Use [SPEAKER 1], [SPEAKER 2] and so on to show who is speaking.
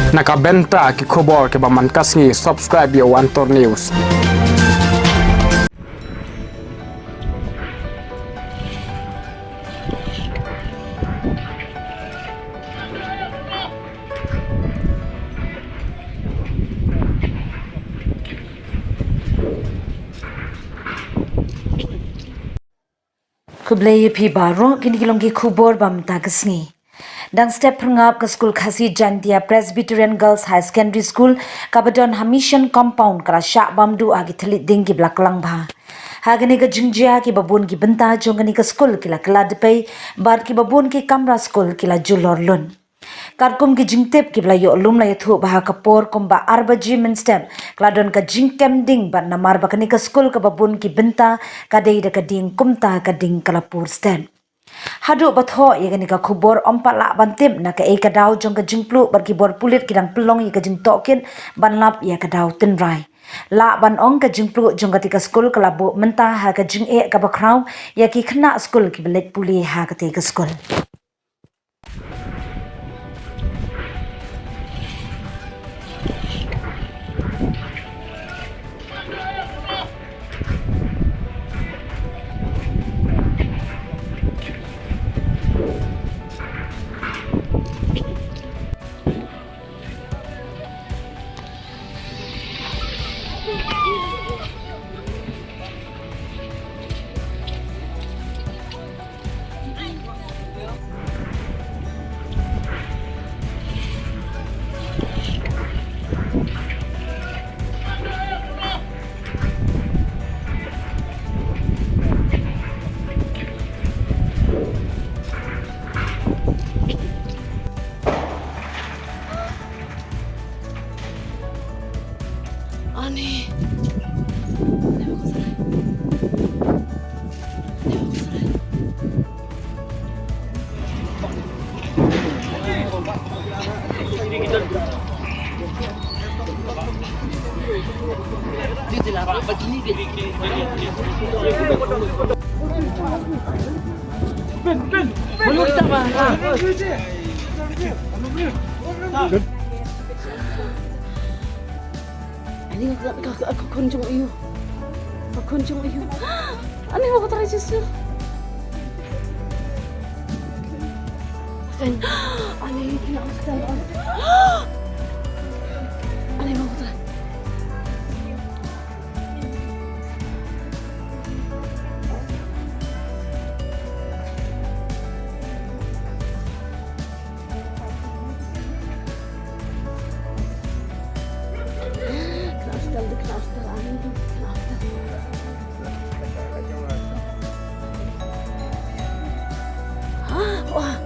[SPEAKER 1] Nakabenta ki khobor ke baman kasngi subscribe yo Antor News.
[SPEAKER 2] Kublai pi baro kini kilongki khubor bam tagasni. Dang step pengap ke school Khasi Jantia Presbyterian Girls High Secondary School Kabadon Hamishan Compound kara syak bamdu agi telit ding ki belakang bha. Hagani ke jingjia ki babun ki benta jongani ke school kila kela depai bar ki babun ki kamra school kila julor lun. Karkum ki jingtip ki belayo lum la yathu baha kapor komba arbaji men step kladon ka jingkem ding ban namar bakani ke school ke babun ki benta kadai de kading kumta kading kalapur stand. Hadu batho yagani ka khubor ompat la bantip na ka kadau jong ka jingplu bar ki bor pulit kidang pelong ya ka jing tokin ban lap ya kadau tinrai. La ban ong ka jingplu jong ka tika school kalabu mentah ha ka jing ka bakrau ya ki kena school ki belet puli ha ka tika school.
[SPEAKER 3] Aneh. Ini aku kunjung iyo. Aku kunjung iyo. Ani mau try susu. Ani kena hospital. Ani mau try. Wah,